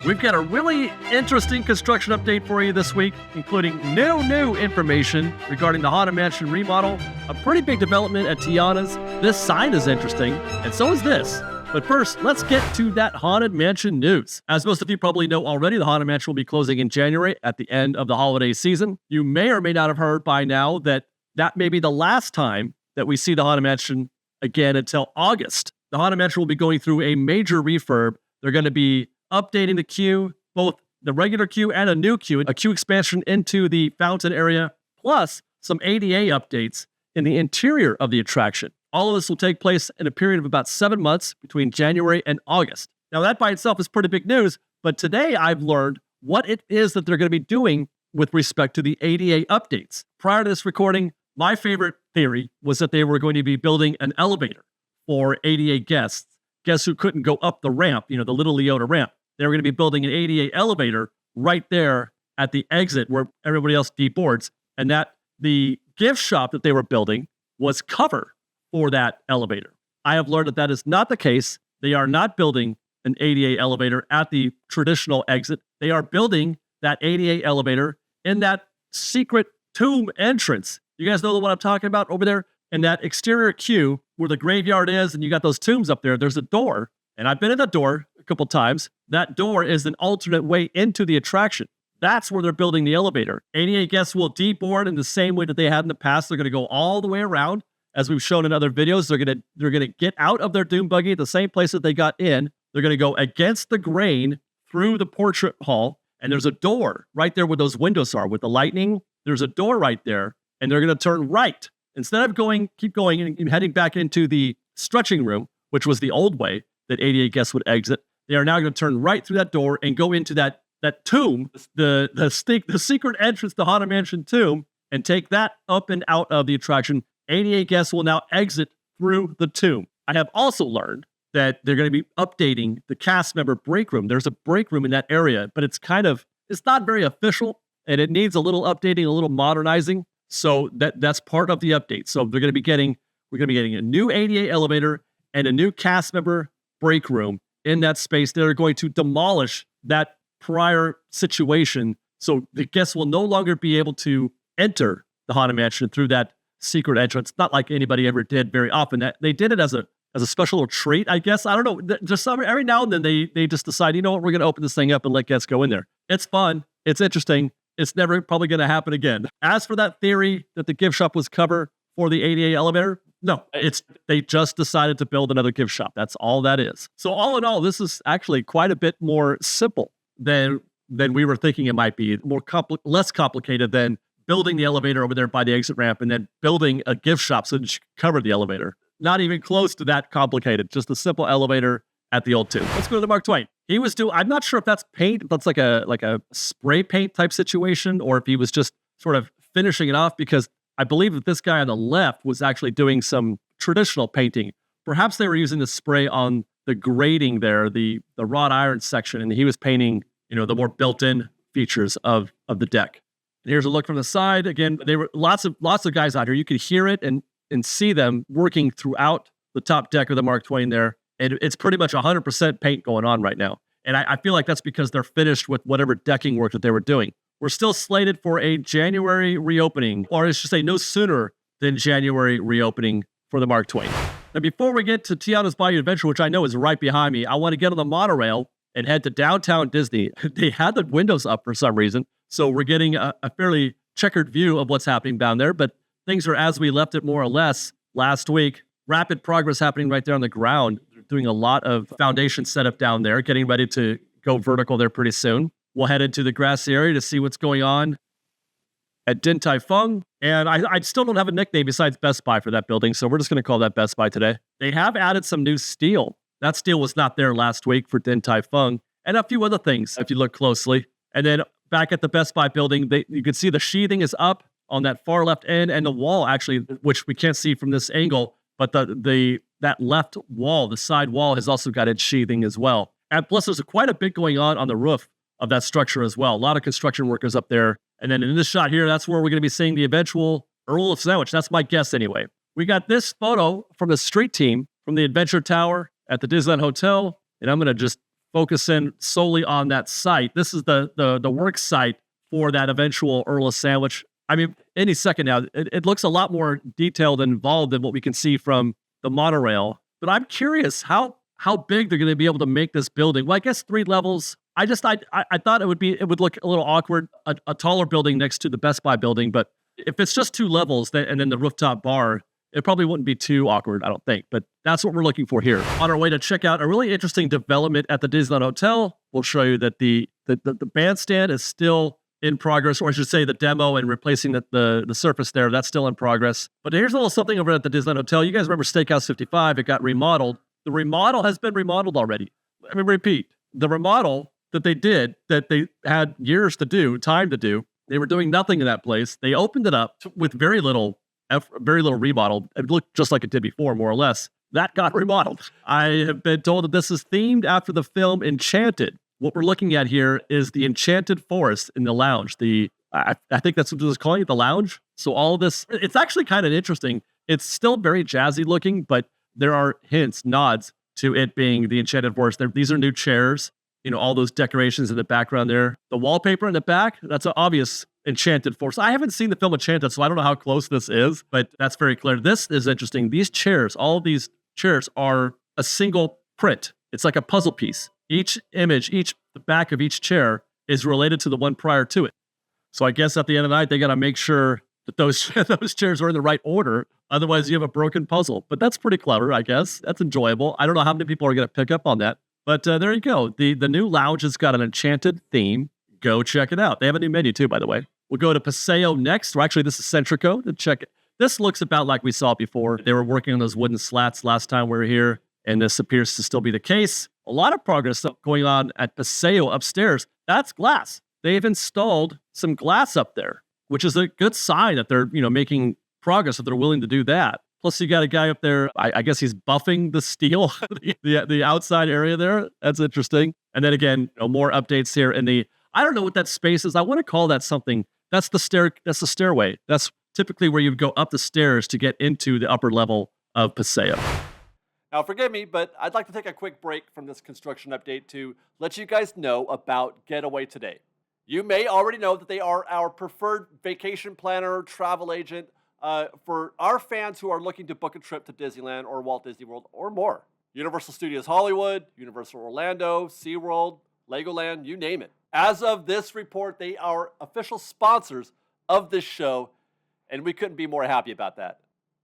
We've got a really interesting construction update for you this week, including new information regarding the Haunted Mansion remodel, a pretty big development at Tianas. This sign is interesting, and so is this. But first, let's get to that Haunted Mansion news. As most of you probably know already, the Haunted Mansion will be closing in January at the end of the holiday season. You may or may not have heard by now that may be the last time that we see the Haunted Mansion again until August. The Haunted Mansion will be going through a major refurb. They're going to be updating the queue, both the regular queue and a new queue, a queue expansion into the fountain area, plus some ADA updates in the interior of the attraction. All of this will take place in a period of about 7 months between January and August. Now, that by itself is pretty big news, but today I've learned what it is that they're going to be doing with respect to the ADA updates. Prior to this recording, my favorite theory was that they were going to be building an elevator for ADA guests who couldn't go up the ramp, the little Leota ramp. They were going to be building an ADA elevator right there at the exit where everybody else deboards, and that the gift shop that they were building was cover for that elevator. I have learned that that is not the case. They are not building an ADA elevator at the traditional exit. They are building that ADA elevator in that secret tomb entrance. You guys know the one I'm talking about over there? In that exterior queue where the graveyard is and you got those tombs up there, there's a door. And I've been in that door a couple times. That door is an alternate way into the attraction. That's where they're building the elevator. ADA guests will deboard in the same way that they had in the past. They're going to go all the way around. As we've shown in other videos, they're going to get out of their doom buggy at the same place that they got in. They're going to go against the grain through the portrait hall. And there's a door right there where those windows are with the lightning. There's a door right there. And they're going to turn right. Instead of keep going and heading back into the stretching room, which was the old way that ADA guests would exit, they are now going to turn right through that door and go into that tomb, the secret entrance to Haunted Mansion tomb, and take that up and out of the attraction. ADA guests will now exit through the tomb. I have also learned that they're going to be updating the cast member break room. There's a break room in that area, but it's not very official, and it needs a little updating, a little modernizing. So that's part of the update. So we're going to be getting a new ADA elevator and a new cast member break room in that space. They're going to demolish that prior situation. So the guests will no longer be able to enter the Haunted Mansion through that secret entrance. Not like anybody ever did very often. They did it as a special little treat, I guess. I don't know. Just every now and then they just decide, you know what, we're going to open this thing up and let guests go in there. It's fun. It's interesting. It's never probably going to happen again. As for that theory that the gift shop was cover for the ADA elevator, no, they just decided to build another gift shop. That's all that is. So all in all, this is actually quite a bit more simple than we were thinking it might be. Less complicated than building the elevator over there by the exit ramp and then building a gift shop so that you could cover the elevator. Not even close to that complicated. Just a simple elevator at the old tomb. Let's go to the Mark Twain. He was I'm not sure if that's paint, if that's like a spray paint type situation, or if he was just sort of finishing it off, because I believe that this guy on the left was actually doing some traditional painting. Perhaps they were using the spray on the grating there, the wrought iron section, and he was painting, the more built-in features of the deck. And here's a look from the side. Again, there were lots of guys out here. You could hear it and see them working throughout the top deck of the Mark Twain there. And it's pretty much 100% paint going on right now. And I feel like that's because they're finished with whatever decking work that they were doing. We're still slated for a January reopening, or I should say no sooner than January reopening for the Mark Twain. Now, before we get to Tianas Bayou Adventure, which I know is right behind me, I want to get on the monorail and head to downtown Disney. They had the windows up for some reason, so we're getting a fairly checkered view of what's happening down there, but things are as we left it more or less last week. Rapid progress happening right there on the ground. Doing a lot of foundation setup down there, getting ready to go vertical there pretty soon. We'll head into the grassy area to see what's going on at Din Tai Fung. And I still don't have a nickname besides Best Buy for that building, so we're just going to call that Best Buy today. They have added some new steel. That steel was not there last week for Din Tai Fung, and a few other things if you look closely. And then back at the Best Buy building, you can see the sheathing is up on that far left end, and the wall actually, which we can't see from this angle, but that left wall, the side wall, has also got its sheathing as well. And plus, there's quite a bit going on the roof of that structure as well. A lot of construction workers up there. And then in this shot here, that's where we're going to be seeing the eventual Earl of Sandwich. That's my guess anyway. We got this photo from the street team from the Adventure Tower at the Disneyland Hotel. And I'm going to just focus in solely on that site. This is the work site for that eventual Earl of Sandwich. I mean, any second now, it looks a lot more detailed and involved than what we can see from the monorail. But I'm curious how big they're going to be able to make this building. Well, I guess 3 levels. I thought it would look a little awkward, a taller building next to the Best Buy building. But if it's just 2 levels and then the rooftop bar, it probably wouldn't be too awkward, I don't think. But that's what we're looking for here. On our way to check out a really interesting development at the Disneyland Hotel, we'll show you that the bandstand is still in progress, or I should say the demo and replacing the surface there, that's still in progress. But here's a little something over at the Disneyland Hotel. You guys remember Steakhouse 55? It got remodeled. The remodel has been remodeled already. Let me repeat. The remodel that they did, that they had years to do, time to do, they were doing nothing in that place. They opened it up with very little remodel. It looked just like it did before, more or less. That got remodeled. I have been told that this is themed after the film Enchanted. What we're looking at here is the Enchanted Forest in the lounge. I think that's what it was calling it, the lounge. So all of this, it's actually kind of interesting. It's still very jazzy looking, but there are hints, nods to it being the Enchanted Forest. These are new chairs. You know, all those decorations in the background there. The wallpaper in the back, that's an obvious Enchanted Forest. I haven't seen the film Enchanted, so I don't know how close this is, but that's very clear. This is interesting. These chairs, all of these chairs are a single print. It's like a puzzle piece. Each image, the back of each chair is related to the one prior to it. So I guess at the end of the night, they got to make sure that those chairs are in the right order. Otherwise, you have a broken puzzle. But that's pretty clever, I guess. That's enjoyable. I don't know how many people are going to pick up on that. But there you go. The new lounge has got an enchanted theme. Go check it out. They have a new menu too, by the way. We'll go to Paseo next. Or actually, this is Centrico to check it. This looks about like we saw before. They were working on those wooden slats last time we were here, and this appears to still be the case. A lot of progress going on at Paseo upstairs. That's glass. They've installed some glass up there, which is a good sign that they're making progress, that they're willing to do that. Plus, you got a guy up there, I guess he's buffing the steel, the outside area there. That's interesting. And then again, more updates here in I don't know what that space is. I want to call that something. That's the stairway. That's typically where you go up the stairs to get into the upper level of Paseo. Now, forgive me, but I'd like to take a quick break from this construction update to let you guys know about GetAwayToday. You may already know that they are our preferred vacation planner, travel agent, for our fans who are looking to book a trip to Disneyland or Walt Disney World or more. Universal Studios Hollywood, Universal Orlando, SeaWorld, Legoland, you name it. As of this report, they are official sponsors of this show, and we couldn't be more happy about that.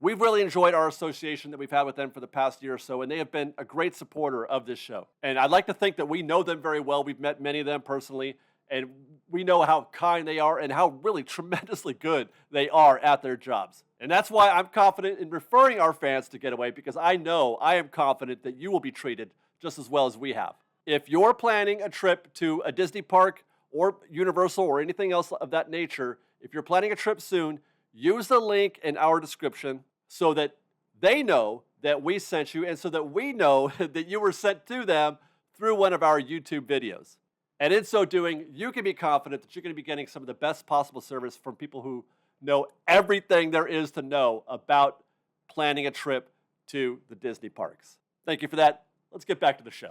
We've really enjoyed our association that we've had with them for the past year or so, and they have been a great supporter of this show. And I'd like to think that we know them very well. We've met many of them personally, and we know how kind they are and how really tremendously good they are at their jobs. And that's why I'm confident in referring our fans to Getaway, because I am confident that you will be treated just as well as we have. If you're planning a trip to a Disney park or Universal or anything else of that nature, if you're planning a trip soon, use the link in our description so that they know that we sent you and so that we know that you were sent to them through one of our YouTube videos. And in so doing, you can be confident that you're going to be getting some of the best possible service from people who know everything there is to know about planning a trip to the Disney parks. Thank you for that. Let's get back to the show.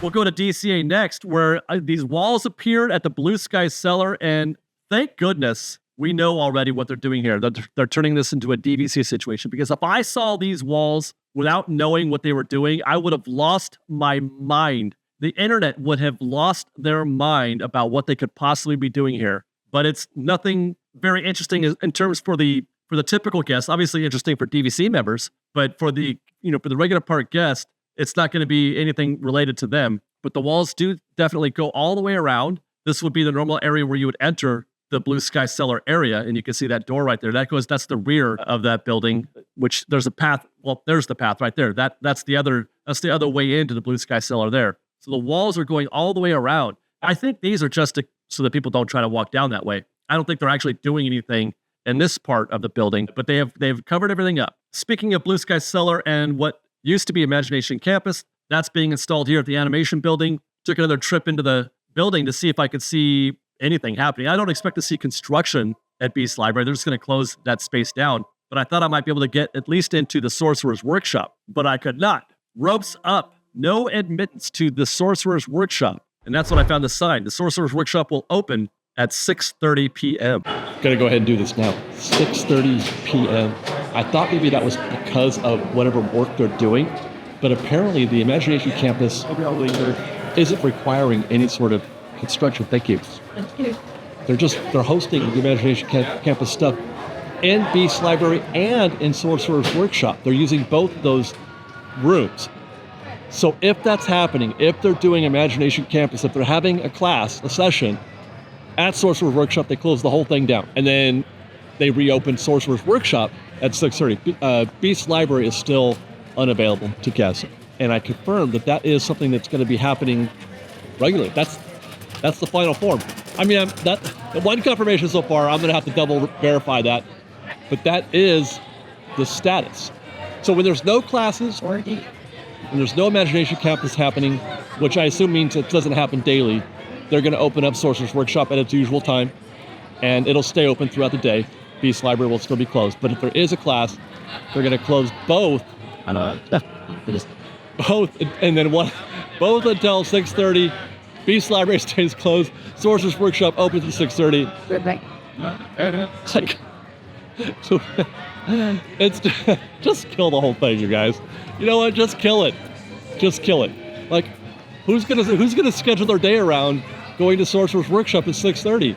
We'll go to DCA next, where these walls appeared at the Blue Sky Cellar, and thank goodness we know already what they're doing here. They're turning this into a DVC situation, because if I saw these walls without knowing what they were doing, I would have lost my mind. The internet would have lost their mind about what they could possibly be doing here. But it's nothing very interesting in terms for the typical guest. Obviously interesting for DVC members, but for the regular park guest, it's not going to be anything related to them. But the walls do definitely go all the way around. This would be the normal area where you would enter the Blue Sky Cellar area, and you can see that door right there. That's the rear of that building, which there's a path. Well, there's the path right there. That's the other way into the Blue Sky Cellar there. So the walls are going all the way around. I think these are just so that people don't try to walk down that way. I don't think they're actually doing anything in this part of the building, but they've covered everything up. Speaking of Blue Sky Cellar and what used to be Imagination Campus, that's being installed here at the animation building. Took another trip into the building to see if I could see anything happening. I don't expect to see construction at Beast Library. They're just going to close that space down. But I thought I might be able to get at least into the Sorcerers Workshop, but I could not. Ropes up. no admittance to the Sorcerers Workshop. And that's what I found the sign. The Sorcerers Workshop will open at 6:30 p.m. Gonna go ahead and do this now. 6:30 p.m. I thought maybe that was because of whatever work they're doing, but apparently the Imagination Campus isn't requiring any sort of construction. Thank you. They're hosting the Imagination Campus stuff in Beast Library and in Sorcerer's Workshop. They're using both of those rooms. So if that's happening, if they're doing Imagination Campus, if they're having a class, a session at Sorcerer's Workshop, they close the whole thing down. And then they reopen Sorcerer's Workshop at 6:30. Beast Library is still unavailable to guests. And I confirmed that is something that's going to be happening regularly. That's the final form. I mean, the one confirmation so far, I'm going to have to double verify that. But that is the status. So when there's no classes, when there's no Imagination Campus happening, which I assume means it doesn't happen daily, they're going to open up Sorcerer's Workshop at its usual time, and it'll stay open throughout the day. Beast Library will still be closed. But if there is a class, they're going to close both. Both, and then both until 6:30. Beast Library stays closed. Sorcerer's Workshop opens at 6:30. It's just kill the whole thing, you guys. You know what? Just kill it. Just kill it. Like, who's gonna schedule their day around going to Sorcerer's Workshop at 6:30?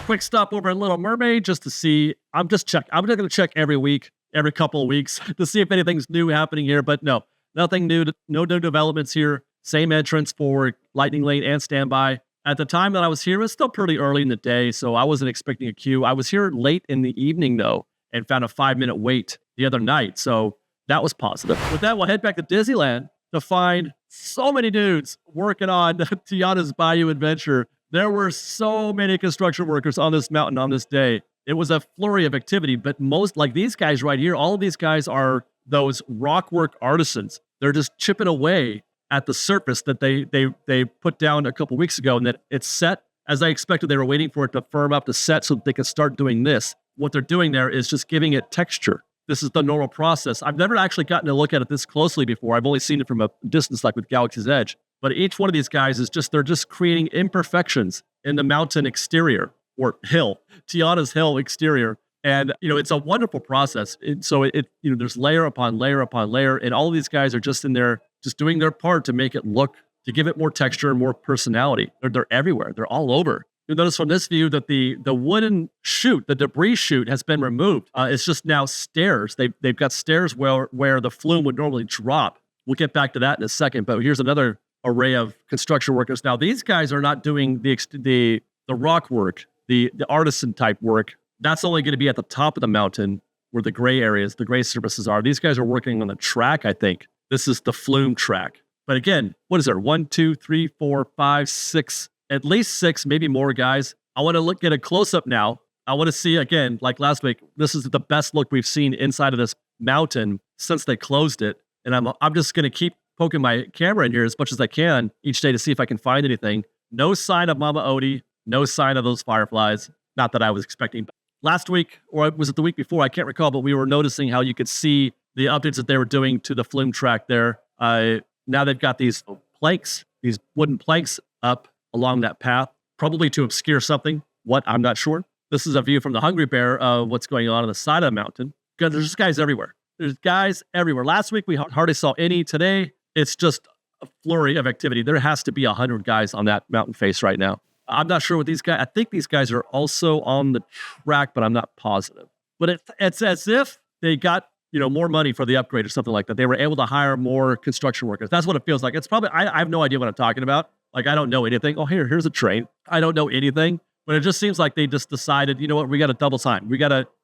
Quick stop over at Little Mermaid just to see. I'm just going to check every week, every couple of weeks to see if anything's new happening here. But no, nothing new. No new developments here. Same entrance for Lightning Lane and Standby. At the time that I was here, it was still pretty early in the day, so I wasn't expecting a queue. I was here late in the evening, though, and found a 5-minute wait the other night, so that was positive. With that, we'll head back to Disneyland to find so many dudes working on Tianas Bayou Adventure. There were so many construction workers on this mountain on this day. It was a flurry of activity, but most, like these guys right here, all of these guys are those rockwork artisans. They're just chipping away at the surface that they put down a couple weeks ago, and that it's set as I expected. They were waiting for it to firm up to set so that they could start doing this. What they're doing there is just giving it texture. This is the normal process. I've never actually gotten to look at it this closely before. I've only seen it from a distance, like with Galaxy's Edge. But each one of these guys they're just creating imperfections in the mountain exterior, or hill, Tiana's Hill exterior. And, it's a wonderful process. There's layer upon layer upon layer, and all of these guys are just in there, just doing their part to make it look, to give it more texture and more personality. They're everywhere. They're all over. You'll notice from this view that the wooden chute, the debris chute, has been removed. It's just now stairs. They've got stairs where the flume would normally drop. We'll get back to that in a second, but here's another array of construction workers. Now, these guys are not doing the rock work, the artisan type work. That's only going to be at the top of the mountain where the gray areas, the gray surfaces are. These guys are working on the track, I think. This is the flume track. But again, what is there? 1, 2, 3, 4, 5, 6, at least 6, maybe more guys. I want to get a close-up now. I want to see, again, like last week, this is the best look we've seen inside of this mountain since they closed it. And I'm just going to keep poking my camera in here as much as I can each day to see if I can find anything. No sign of Mama Odie. No sign of those fireflies. Not that I was expecting. Last week, or was it the week before? I can't recall, but we were noticing how you could see the updates that they were doing to the flume track there. Now they've got these planks, these wooden planks up along that path, probably to obscure something. What? I'm not sure. This is a view from the Hungry Bear of what's going on the side of the mountain. Because there's just guys everywhere. There's guys everywhere. Last week, we hardly saw any. Today, it's just a flurry of activity. There has to be 100 guys on that mountain face right now. I'm not sure what these guys, I think these guys are also on the track, but I'm not positive. But it's as if they got, more money for the upgrade or something like that. They were able to hire more construction workers. That's what it feels like. It's probably, I have no idea what I'm talking about. Like, I don't know anything. Oh, here's a train. I don't know anything. But it just seems like they just decided, you know what, we got to double time.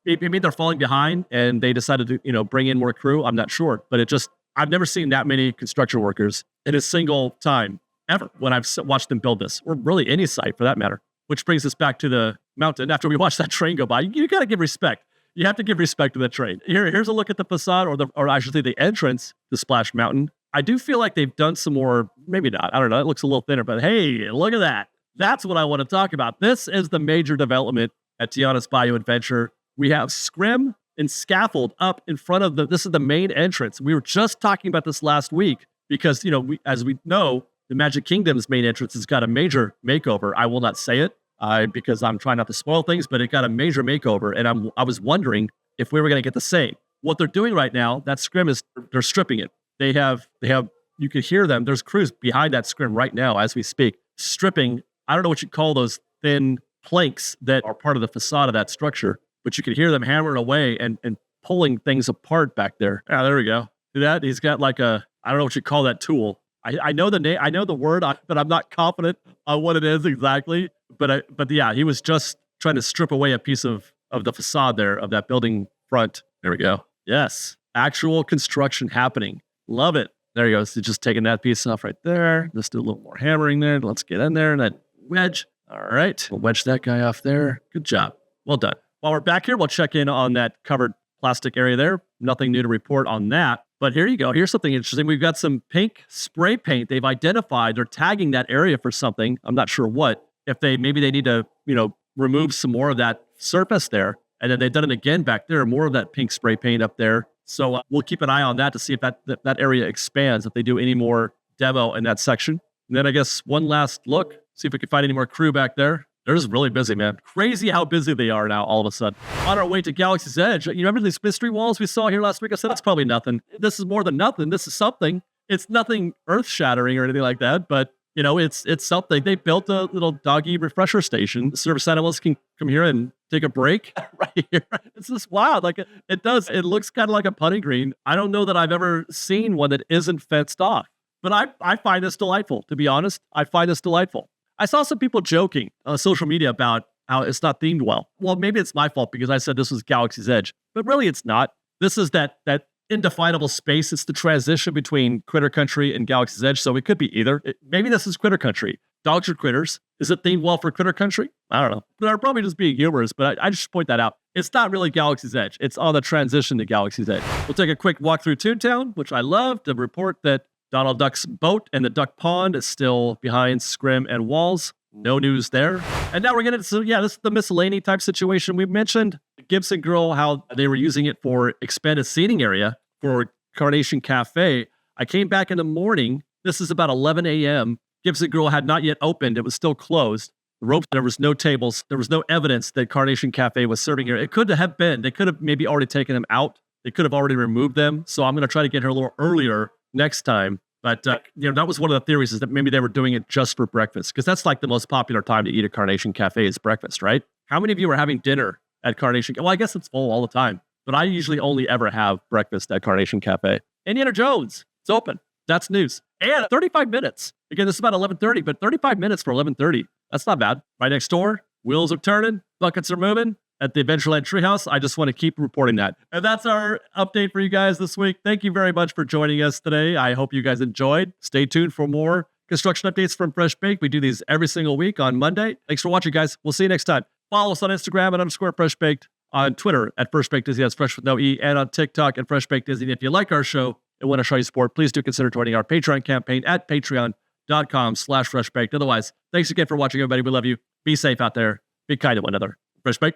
Maybe they're falling behind and they decided to, bring in more crew. I'm not sure. But I've never seen that many construction workers in a single time ever when I've watched them build this, or really any site for that matter. Which brings us back to the mountain. After we watch that train go by, you got to give respect. You have to give respect to the train. Here's a look at the facade, or I should say the entrance to Splash Mountain. I do feel like they've done some more, maybe not, I don't know, it looks a little thinner, but hey, look at that. That's what I want to talk about. This is the major development at Tianas Bayou Adventure. We have scrim and scaffold up in front of this is the main entrance. We were just talking about this last week, because, as we know, the Magic Kingdom's main entrance has got a major makeover. I will not say it because I'm trying not to spoil things, but it got a major makeover. And I was wondering if we were going to get the same. What they're doing right now, that scrim they're stripping it. They have, you could hear them. There's crews behind that scrim right now as we speak, stripping. I don't know what you call those thin planks that are part of the facade of that structure, but you could hear them hammering away and pulling things apart back there. Ah, there we go. See that? He's got like I don't know what you call that tool. I know the name, I know the word, but I'm not confident on what it is exactly. But yeah, he was just trying to strip away a piece of the facade there of that building front. There we go. Yes, actual construction happening. Love it. There you go. So just taking that piece off right there. Let's do a little more hammering there. Let's get in there and that wedge. All right, we'll wedge that guy off there. Good job. Well done. While we're back here, we'll check in on that covered plastic area there. Nothing new to report on that. But here you go. Here's something interesting. We've got some pink spray paint. They've identified, they're tagging that area for something. I'm not sure what. If maybe they need to, remove some more of that surface there. And then they've done it again back there, more of that pink spray paint up there. So we'll keep an eye on that to see if that area expands, if they do any more demo in that section. And then I guess one last look, see if we can find any more crew back there. They're just really busy, man. Crazy how busy they are now all of a sudden. On our way to Galaxy's Edge, you remember these mystery walls we saw here last week? I said, that's probably nothing. This is more than nothing. This is something. It's nothing earth-shattering or anything like that, but, it's something. They built a little doggy refresher station. The service animals can come here and take a break right here. It's just wild. Like, it looks kind of like a putting green. I don't know that I've ever seen one that isn't fenced off, but I find this delightful, to be honest. I find this delightful. I saw some people joking on social media about how it's not themed well. Well, maybe it's my fault because I said this was Galaxy's Edge, but really it's not. This is that indefinable space. It's the transition between Critter Country and Galaxy's Edge, so it could be either. Maybe this is Critter Country. Dogs are critters. Is it themed well for Critter Country? I don't know. They're probably just being humorous, but I just point that out. It's not really Galaxy's Edge. It's on the transition to Galaxy's Edge. We'll take a quick walk through Toontown, which I love, to report that Donald Duck's boat and the duck pond is still behind scrim and walls. No news there. And now we're getting to, this is the miscellany type situation. We mentioned Gibson Girl, how they were using it for expanded seating area for Carnation Cafe. I came back in the morning. This is about 11 a.m. Gibson Girl had not yet opened. It was still closed. The ropes, there was no tables. There was no evidence that Carnation Cafe was serving here. It could have been. They could have maybe already taken them out. They could have already removed them. So I'm going to try to get her a little earlier next time. But, that was one of the theories, is that maybe they were doing it just for breakfast, because that's like the most popular time to eat at Carnation Cafe is breakfast, right? How many of you are having dinner at Carnation? Well, I guess it's full all the time, but I usually only ever have breakfast at Carnation Cafe. Indiana Jones, it's open. That's news. And 35 minutes. Again, this is about 11:30, but 35 minutes for 11:30. That's not bad. Right next door, wheels are turning, buckets are moving. At the Adventureland Treehouse, I just want to keep reporting that. And that's our update for you guys this week. Thank you very much for joining us today. I hope you guys enjoyed. Stay tuned for more construction updates from Fresh Baked. We do these every single week on Monday. Thanks for watching, guys. We'll see you next time. Follow us on Instagram at _Fresh Baked, on Twitter at Fresh Baked Disney, that's Fresh with no E, and on TikTok at Fresh Baked Disney. If you like our show and want to show your support, please do consider joining our Patreon campaign at patreon.com/freshbaked. Otherwise, thanks again for watching, everybody. We love you. Be safe out there. Be kind to one another. Fresh Baked.